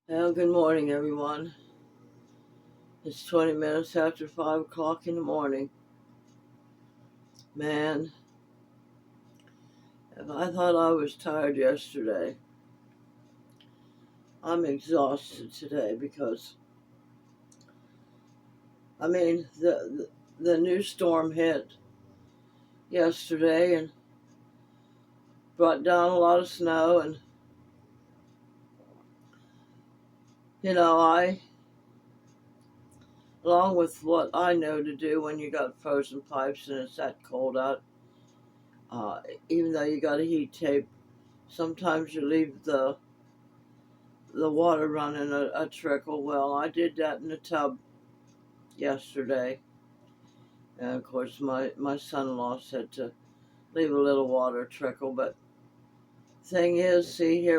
Well, good morning, everyone. It's 20 minutes after 5 o'clock in the morning. Man, if I thought I was tired yesterday, I'm exhausted today because, the new storm hit yesterday and brought down a lot of snow. And, I, along with what I know to do when you got frozen pipes and it's that cold out, uh, even though you got a heat tape, sometimes you leave the water running a trickle. Well, I did that in the tub yesterday. And of course, my son-in-law said to leave a little water trickle. But thing is, see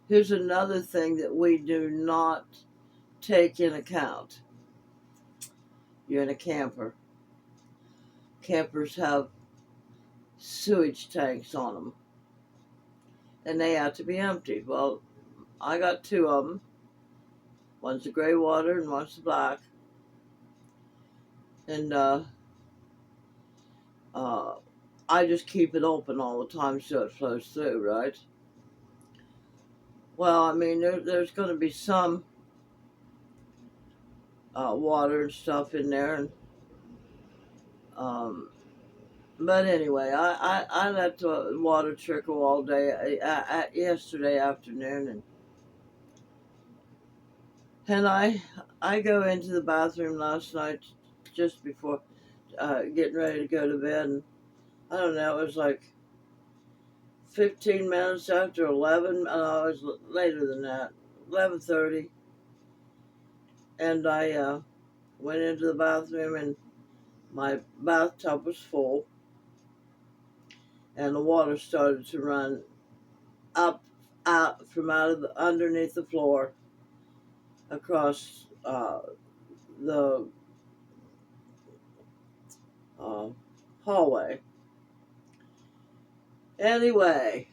here's another thing that we do not take in account. You're in a camper. Campers have sewage tanks on them, and they have to be emptied. Well, I got two of them. One's the gray water and one's the black. And uh, I just keep it open all the time so it flows through, right? Well, there's going to be some water and stuff in there, and um, but anyway, I let the water trickle all day yesterday afternoon, and I go into the bathroom last night just before getting ready to go to bed, and I don't know, it was like 15 minutes after 11. It was later than that, 11:30, and I went into the bathroom, and my bathtub was full, and the water started to run up out from out of underneath the floor across the uh, hallway. Anyway,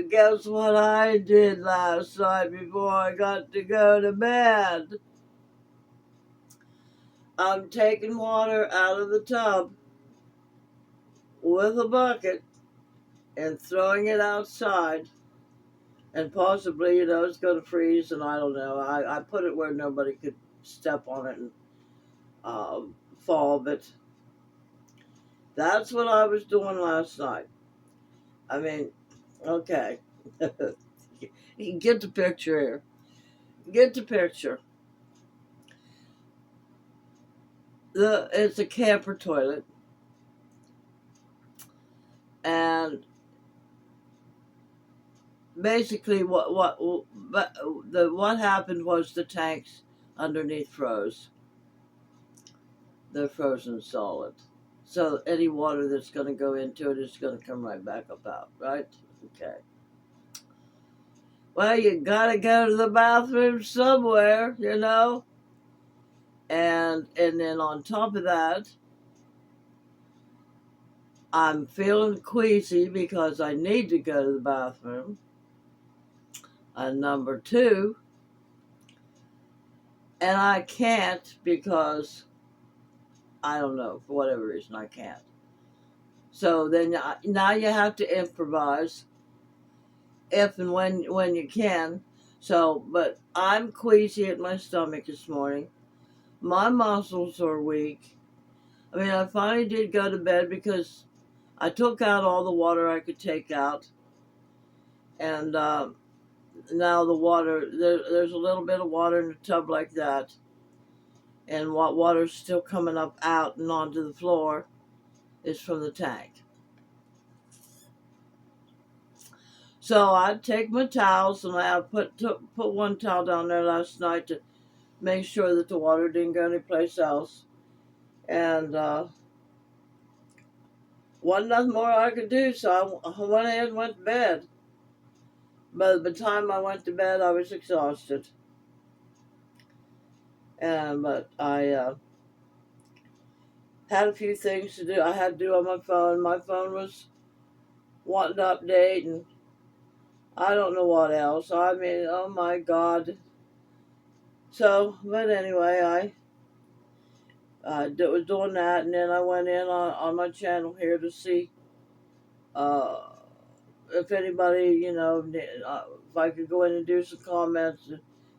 guess what I did last night before I got to go to bed? I'm taking water out of the tub with a bucket and throwing it outside, and possibly, it's going to freeze, and I don't know. I put it where nobody could step on it and uh, fall, but that's what I was doing last night. I mean, okay. Get the picture here. Get the picture. It's a camper toilet, and basically, what happened was the tanks underneath froze. They're frozen solid. So any water that's going to go into it is going to come right back up out, right? Okay. Well, you got to go to the bathroom somewhere. And then on top of that, I'm feeling queasy because I need to go to the bathroom. And number two, and I can't because I don't know, for whatever reason, I can't. So then now you have to improvise if and when you can. So, but I'm queasy at my stomach this morning. My muscles are weak. I finally did go to bed because I took out all the water I could take out. And now the water, there's a little bit of water in the tub like that. And what water's still coming up out and onto the floor is from the tank. So I take my towels, and I put one towel down there last night to make sure that the water didn't go anyplace else. And wasn't nothing more I could do, so I went ahead and went to bed. By the time I went to bed, I was exhausted. But I had a few things to do. I had to do on my phone. My phone was wanting to update, and I don't know what else. I mean, oh my God. So, but anyway, I was doing that, and then I went in on my channel here to see uh, if anybody, if I could go in and do some comments,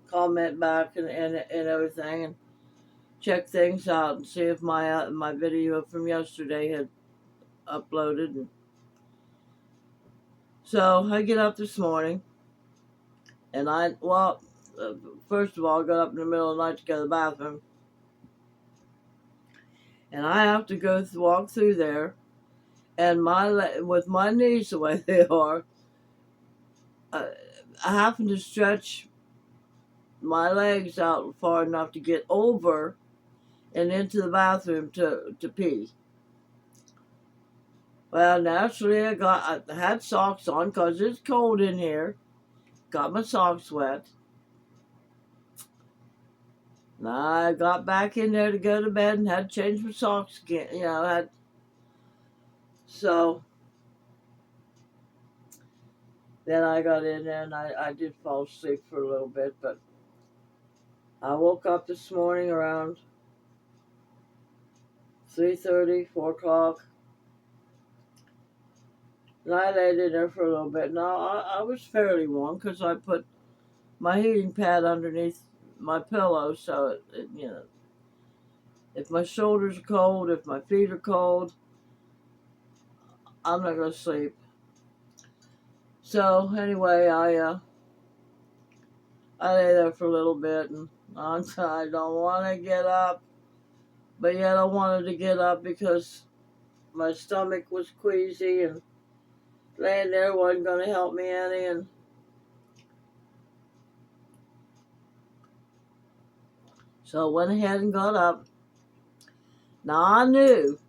comment back and everything, and check things out and see if my video from yesterday had uploaded. And so I get up this morning, and first of all, I got up in the middle of the night to go to the bathroom, and I have to walk through there, and with my knees the way they are, I happen to stretch my legs out far enough to get over and into the bathroom to pee. Well, naturally, I had socks on because it's cold in here. Got my socks wet. And I got back in there to go to bed and had to change my socks again. So then I got in there and I did fall asleep for a little bit, but I woke up this morning around 3:30, 4 o'clock. And I laid in there for a little bit. Now, I was fairly warm because I put my heating pad underneath my pillow, so if my shoulders are cold, if my feet are cold, I'm not going to sleep. So anyway, I lay there for a little bit, and I don't want to get up, but yet I wanted to get up because my stomach was queasy, and laying there wasn't going to help me any. And so I went ahead and got up. Now I knew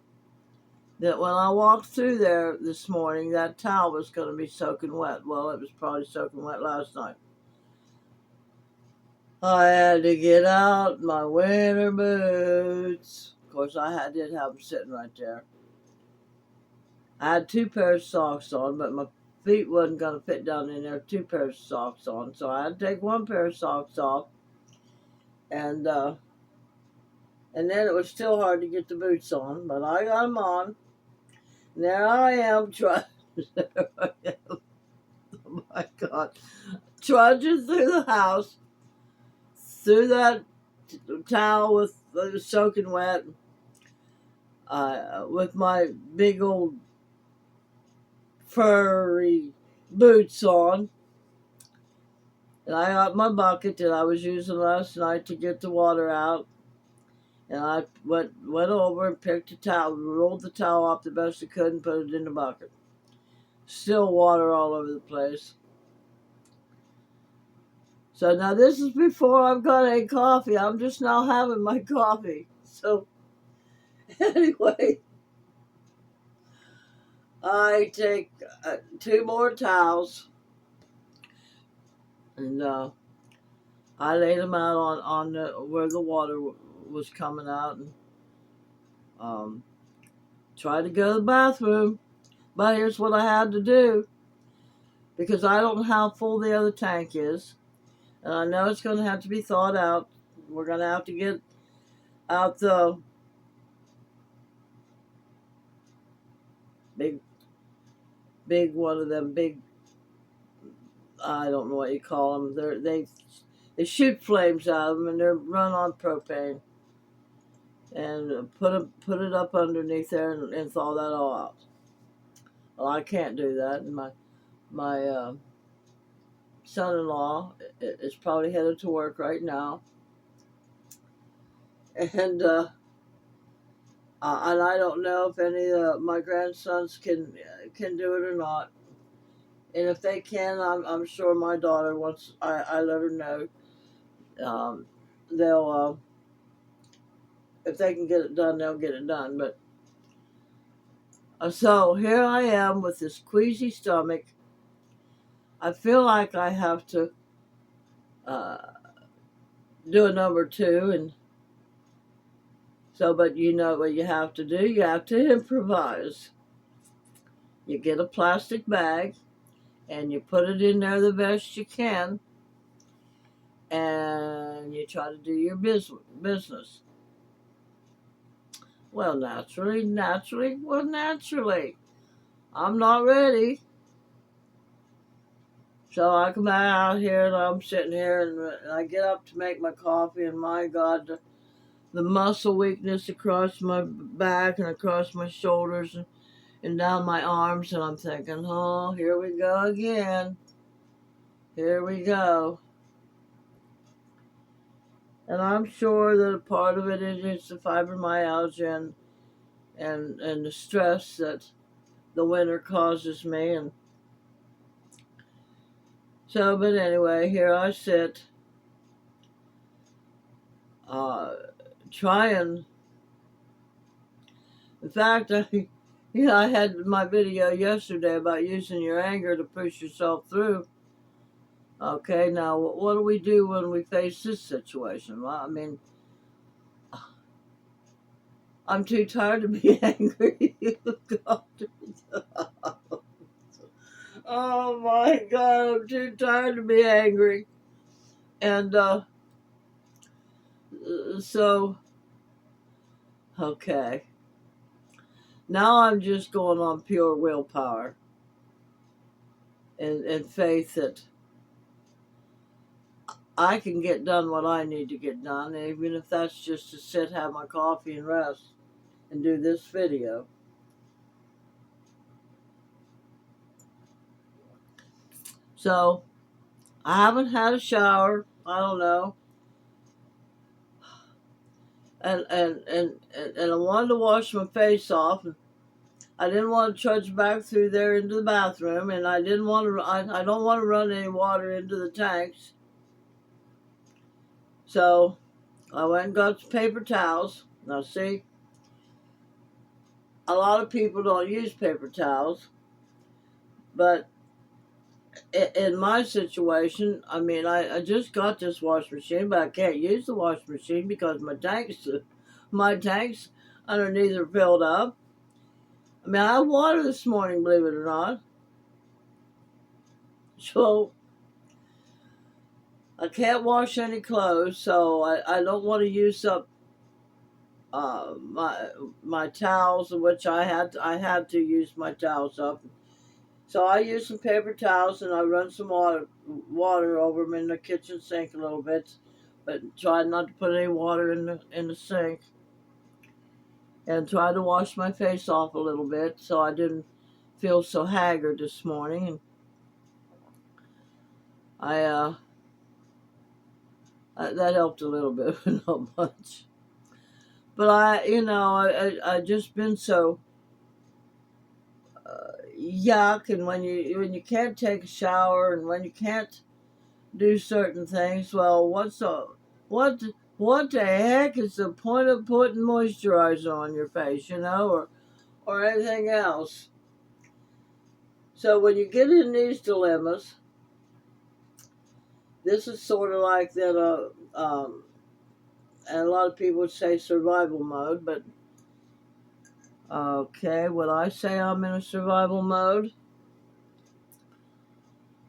that when I walked through there this morning, that towel was going to be soaking wet. Well, it was probably soaking wet last night. I had to get out my winter boots. Of course, did have them sitting right there. I had 2 pairs of socks on, but my feet wasn't going to fit down in there. 2 pairs of socks on, so I had to take 1 pair of socks off, and then it was still hard to get the boots on, but I got them on. And there I am trying. Oh my God, trudging through the house, through that towel with soaking wet, with my big old furry boots on. And I got my bucket that I was using last night to get the water out. And I went over and picked a towel, rolled the towel off the best I could, and put it in the bucket. Still water all over the place. So now this is before I've got any coffee. I'm just now having my coffee. So anyway, I take 2 more towels, and I laid them out on where the water was coming out, and tried to go to the bathroom. But here's what I had to do, because I don't know how full the other tank is, and I know it's going to have to be thawed out. We're going to have to get out the big one of them big, I don't know what you call them. They shoot flames out of them, and they're run on propane. And put it up underneath there and thaw that all out. Well, I can't do that, and my son-in-law is probably headed to work right now, and I don't know if any of my grandsons can do it or not. And if they can, I'm sure my daughter, once I let her know, they'll if they can get it done, they'll get it done. But so here I am with this queasy stomach. I feel like I have to do a number 2, and so, but you know what you have to do? You have to improvise. You get a plastic bag, and you put it in there the best you can, and you try to do your business. Well, naturally, I'm not ready. So I come out here and I'm sitting here and I get up to make my coffee, and my God, the muscle weakness across my back and across my shoulders and down my arms, and I'm thinking, oh, here we go again. Here we go. And I'm sure that a part of it is the fibromyalgia and the stress that the winter causes me. And so, but anyway, here I sit, trying. In fact, I had my video yesterday about using your anger to push yourself through. Okay, now what do we do when we face this situation? Well, I mean, I'm too tired to be angry. Oh my God, I'm too tired to be angry. And so, okay. Now I'm just going on pure willpower and faith that I can get done what I need to get done, even if that's just to sit, have my coffee, and rest, and do this video. So, I haven't had a shower. I don't know. And I wanted to wash my face off. I didn't want to trudge back through there into the bathroom, and I didn't want to. I don't want to run any water into the tanks. So I went and got some paper towels. Now see, a lot of people don't use paper towels, but in my situation, I mean, I just got this wash machine, but I can't use the wash machine because my tanks underneath are filled up. I mean, I have water this morning, believe it or not. So I can't wash any clothes, so I don't want to use up my towels, which I had to use my towels up. So I use some paper towels and I run some water over them in the kitchen sink a little bit, but try not to put any water in the sink, and try to wash my face off a little bit so I didn't feel so haggard this morning. And that helped a little bit, but not much. But I just been so yuck, and when you can't take a shower and when you can't do certain things, well, what what the heck is the point of putting moisturizer on your face, or anything else? So when you get in these dilemmas, this is sort of like that. And a lot of people would say survival mode, but okay, would I say I'm in a survival mode?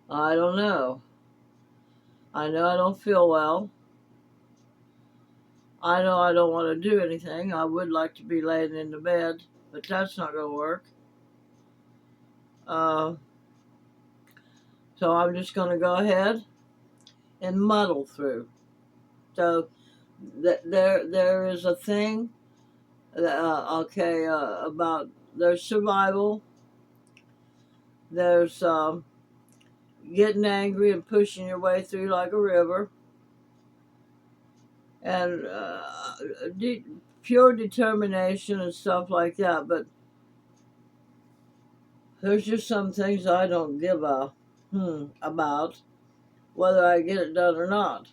I don't know. I know I don't feel well. I know I don't want to do anything. I would like to be laying in the bed, but that's not going to work. Uh, so I'm just going to go ahead and muddle through. So there is a thing, about there's survival, there's getting angry and pushing your way through like a river, and pure determination and stuff like that. But there's just some things I don't give a about whether I get it done or not.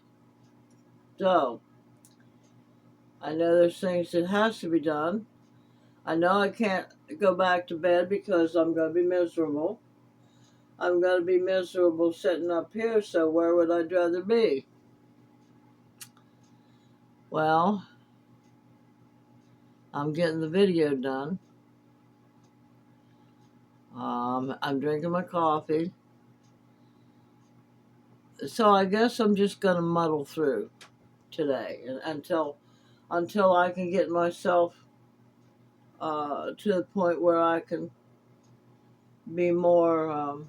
So I know there's things that has to be done. I know I can't go back to bed because I'm going to be miserable. I'm going to be miserable sitting up here, so where would I rather be? Well, I'm getting the video done. I'm drinking my coffee. So I guess I'm just gonna muddle through today until I can get myself to the point where I can be more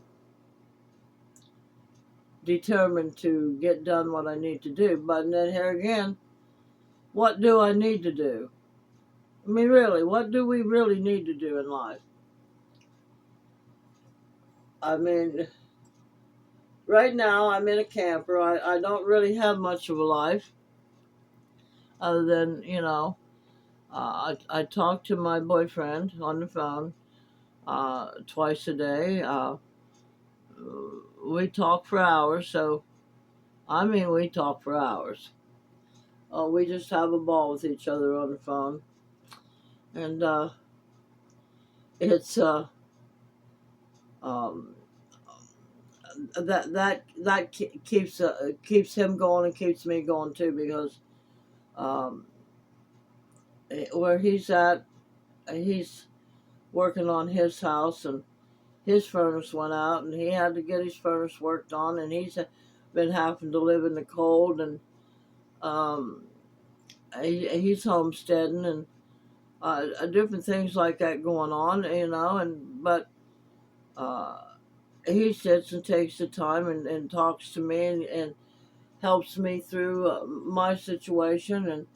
determined to get done what I need to do. But then here again, what do I need to do? I mean, really, what do we really need to do in life? I mean, right now I'm in a camper. I don't really have much of a life other than, I talk to my boyfriend on the phone twice a day. We talk for hours, so I mean, we talk for hours. We just have a ball with each other on the phone, and it's um, that keeps him going and keeps me going too, because um, where he's at, he's working on his house, and his furnace went out, and he had to get his furnace worked on, and he's been having to live in the cold, and um, he's homesteading, and different things like that going on, and but uh, he sits and takes the time and talks to me and helps me through my situation,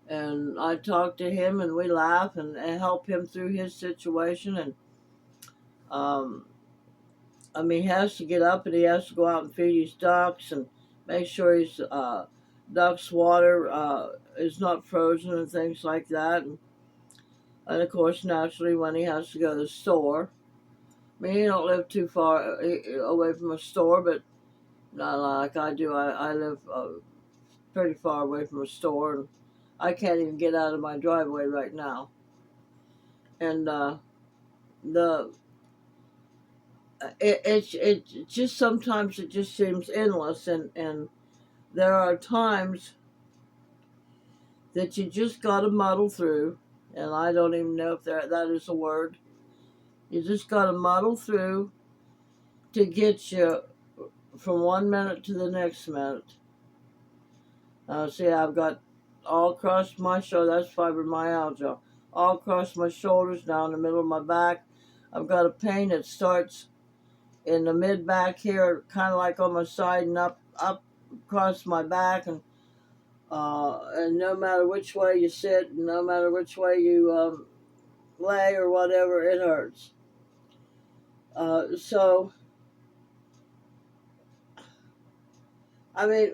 and I talk to him and we laugh and help him through his situation, and um, I mean, he has to get up and he has to go out and feed his ducks and make sure his ducks' water is not frozen and things like that. And of course, naturally, when he has to go to the store, I mean, he don't live too far away from a store, but not like I do. I live pretty far away from a store, and I can't even get out of my driveway right now. And the it just sometimes it just seems endless, and there are times that you just got to muddle through, and I don't even know if that is a word. You just got to muddle through to get you from 1 minute to the next minute. See, I've got all across my shoulder, that's fibromyalgia, all across my shoulders, down the middle of my back. I've got a pain that starts in the mid back here, kind of like on my side and up across my back, and no matter which way you sit, no matter which way you lay or whatever, it hurts. So, I mean,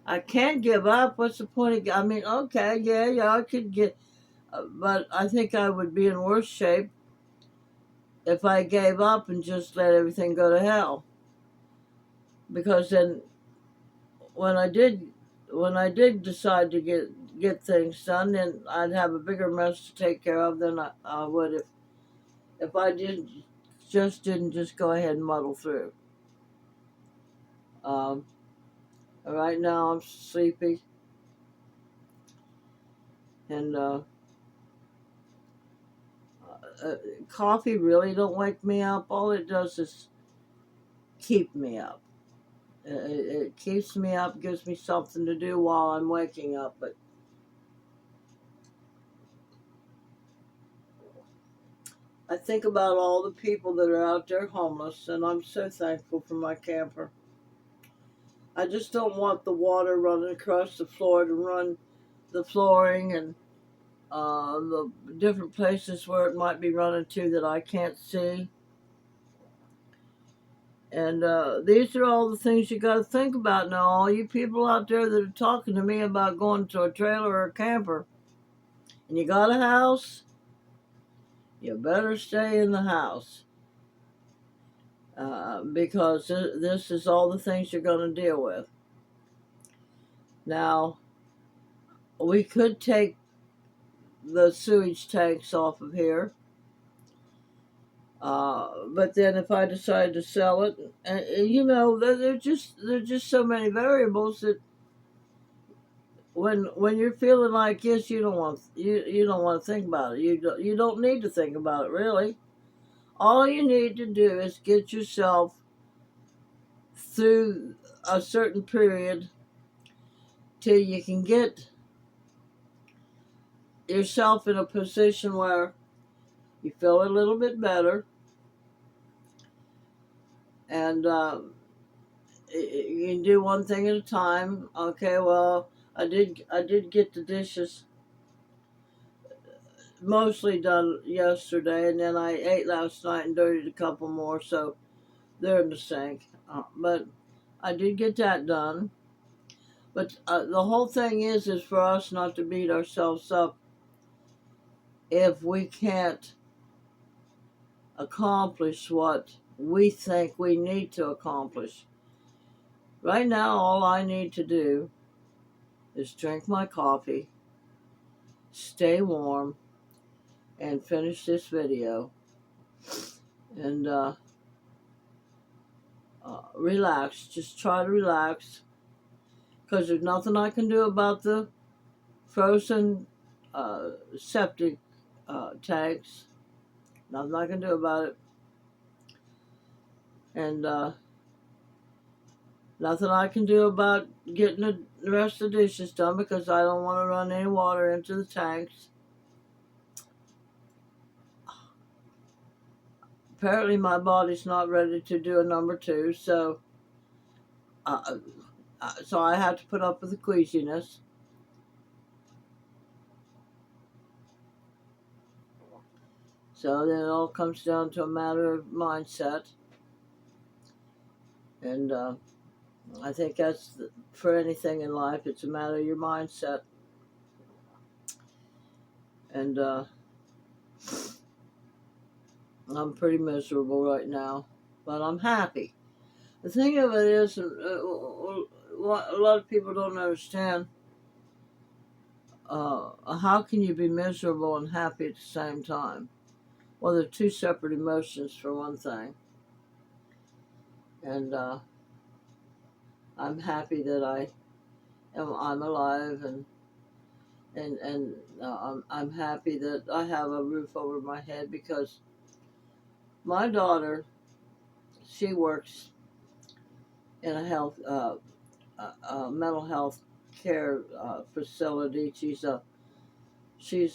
I can't give up. What's the point of? I mean, okay, yeah, I could get, but I think I would be in worse shape if I gave up and just let everything go to hell. Because then, when I did, when I did decide to get things done, then I'd have a bigger mess to take care of than I would if I didn't just go ahead and muddle through. Um, right now I'm sleepy, and uh, coffee really don't wake me up. All it does is keep me up. It keeps me up, gives me something to do while I'm waking up. But I think about all the people that are out there homeless, and I'm so thankful for my camper. I just don't want the water running across the floor to run the flooring and the different places where it might be running to that I can't see. And these are all the things you got to think about now. All you people out there that are talking to me about going to a trailer or a camper, and you got a house, you better stay in the house, because this is all the things you're going to deal with. Now, we could take the sewage tanks off of here, but then if I decide to sell it, there's just so many variables that when you're feeling like this, you don't want to think about it. You don't need to think about it really. All you need to do is get yourself through a certain period till you can get yourself in a position where you feel a little bit better, and you can do one thing at a time. Okay, well, I did get the dishes mostly done yesterday, and then I ate last night and dirtied a couple more, so they're in the sink. But I did get that done. But the whole thing is for us not to beat ourselves up if we can't accomplish what we think we need to accomplish. Right now, all I need to do is drink my coffee, stay warm, and finish this video, and relax. Just try to relax, because there's nothing I can do about the frozen septic tanks. Nothing I can do about it. And nothing I can do about getting the rest of the dishes done, because I don't want to run any water into the tanks. Apparently my body's not ready to do a number 2, so I have to put up with the queasiness. So then it all comes down to a matter of mindset. And I think that's for anything in life, it's a matter of your mindset. And I'm pretty miserable right now, but I'm happy. The thing of it is, a lot of people don't understand, how can you be miserable and happy at the same time? Well, they're two separate emotions, for one thing. And I'm happy that I'm alive, and I'm happy that I have a roof over my head, because my daughter, she works in a mental health care facility. She's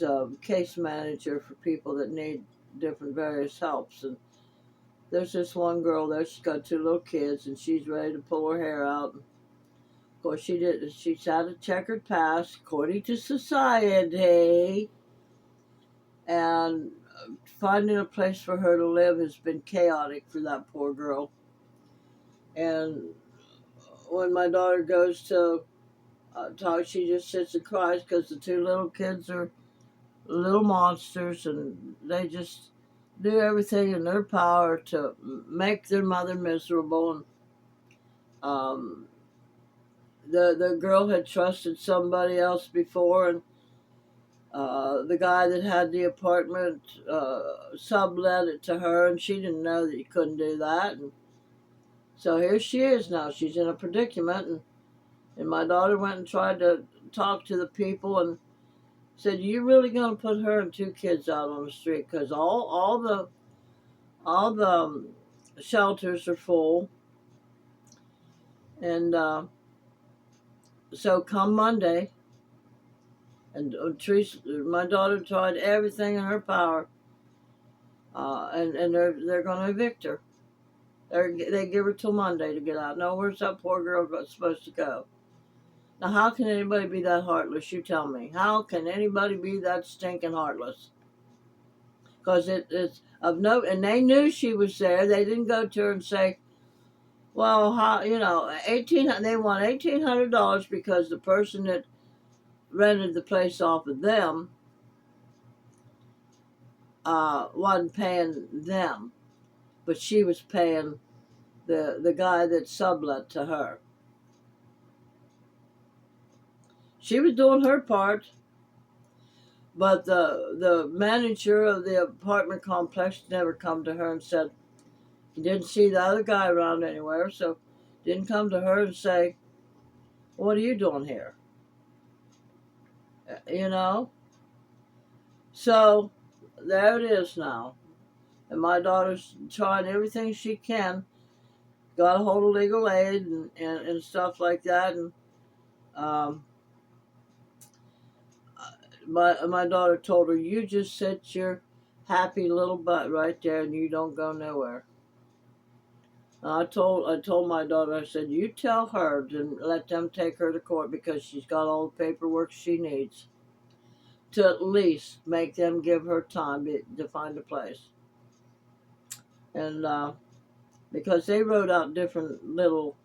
a case manager for people that need different various helps. And there's this one girl there. She's got 2 little kids, and she's ready to pull her hair out. Of course, she's had a checkered past, according to society, and finding a place for her to live has been chaotic for that poor girl. And when my daughter goes to talk, she just sits and cries, because the 2 little kids are little monsters, and they just do everything in their power to make their mother miserable. And the girl had trusted somebody else before, and the guy that had the apartment sublet it to her, and she didn't know that you couldn't do that. And so here she is now. She's in a predicament, and my daughter went and tried to talk to the people and said, "You really going to put her and 2 kids out on the street? Because all the shelters are full." And so come Monday, and Teresa, my daughter, tried everything in her power, and they're going to evict her. They give her till Monday to get out. Now, where's that poor girl supposed to go? Now, how can anybody be that heartless? You tell me. How can anybody be that stinking heartless? Because it's of no, and they knew she was there. They didn't go to her and say, "Well, how, they want $1,800 because the person that rented the place off of them wasn't paying them, but she was paying the guy that sublet to her." She was doing her part, but the manager of the apartment complex never come to her and said, he didn't see the other guy around anywhere, so didn't come to her and say, "What are you doing here?" You know? So there it is now. And my daughter's trying everything she can, got a hold of legal aid and stuff like that. And um, my daughter told her, "You just sit your happy little butt right there, and you don't go nowhere." And I told my daughter, I said, "You tell her to let them take her to court because she's got all the paperwork she needs to at least make them give her time to find a place." And because they wrote out different little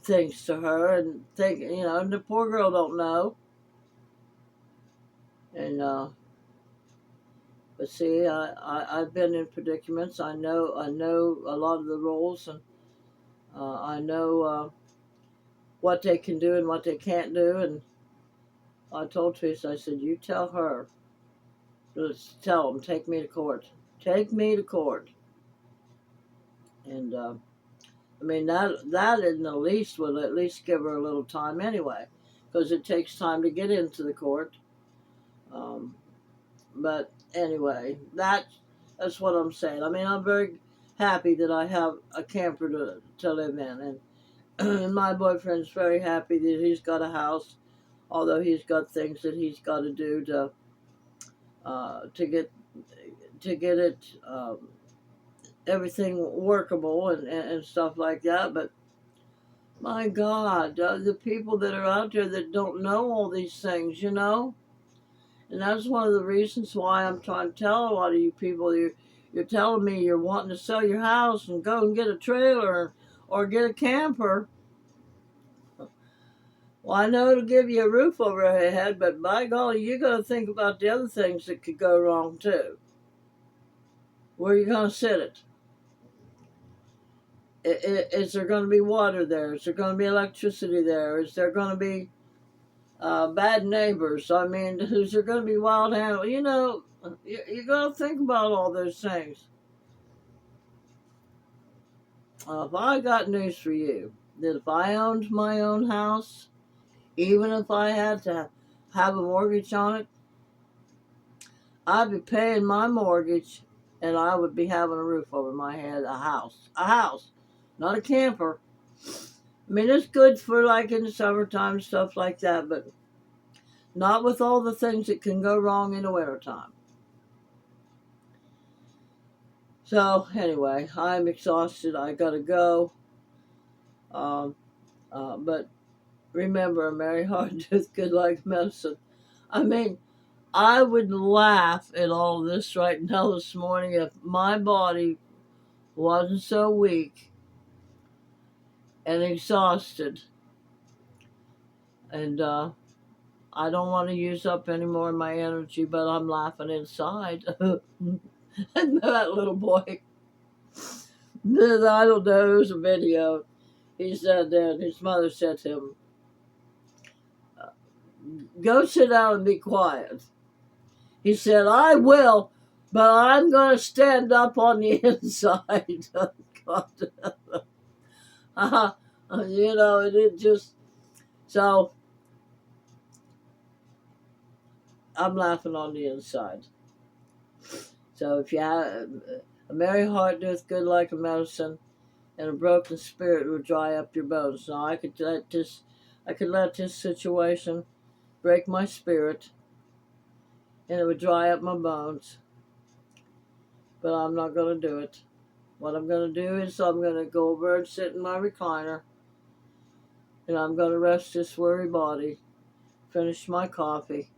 things to her, and and the poor girl don't know. And but see, I've been in predicaments. I know a lot of the rules, and I know what they can do and what they can't do. And I told Teresa, I said, "You tell her, let's tell them, take me to court, take me to court." And I mean, that in the least would at least give her a little time anyway, because it takes time to get into the court. Um, but anyway, that's what I'm saying. I mean, I'm very happy that I have a camper to live in, and my boyfriend's very happy that he's got a house, although he's got things that he's got to do to get it everything workable and stuff like that. But my God, the people that are out there that don't know all these things, and that's one of the reasons why I'm trying to tell a lot of you people, you're telling me you're wanting to sell your house and go and get a trailer or get a camper. Well, I know it'll give you a roof over your head, but by golly, you got to think about the other things that could go wrong too. Where are you going to sit it? Is there going to be water there? Is there going to be electricity there? Is there going to be bad neighbors? I mean, is there going to be wild animals? You got to think about all those things. If I got news for you, that if I owned my own house, even if I had to have a mortgage on it, I'd be paying my mortgage and I would be having a roof over my head, a house, not a camper. I mean, it's good for like in the summertime, stuff like that, but not with all the things that can go wrong in the wintertime. So anyway, I'm exhausted. I gotta go. Um, but remember, a merry heart doeth good like medicine. I mean, I would laugh at all this right now this morning if my body wasn't so weak and exhausted. And I don't want to use up any more of my energy, but I'm laughing inside. And that little boy, I don't know, it was a video. He said that his mother said to him, "Go sit down and be quiet." He said, "I will, but I'm going to stand up on the inside." God. It just, so I'm laughing on the inside. So if you have a merry heart doeth good like a medicine, and a broken spirit will dry up your bones. Now I could let this situation break my spirit, and it would dry up my bones. But I'm not going to do it. What I'm going to do is I'm going to go over and sit in my recliner, and I'm going to rest this weary body, finish my coffee.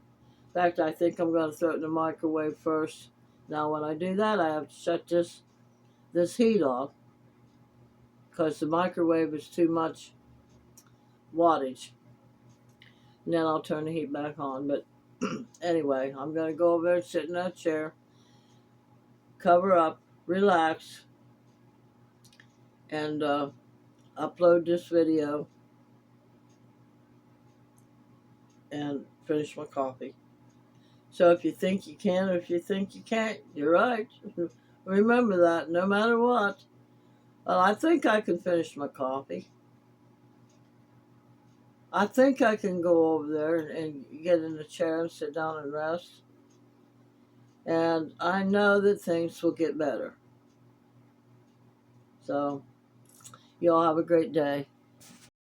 In fact, I think I'm going to throw it in the microwave first. Now, when I do that, I have to shut this heat off because the microwave is too much wattage. And then I'll turn the heat back on. But anyway, I'm going to go over there, sit in that chair, cover up, relax, and upload this video and finish my coffee. So if you think you can or if you think you can't, you're right. Remember that no matter what. Well, I think I can finish my coffee. I think I can go over there and get in the chair and sit down and rest. And I know that things will get better. So You all have a great day.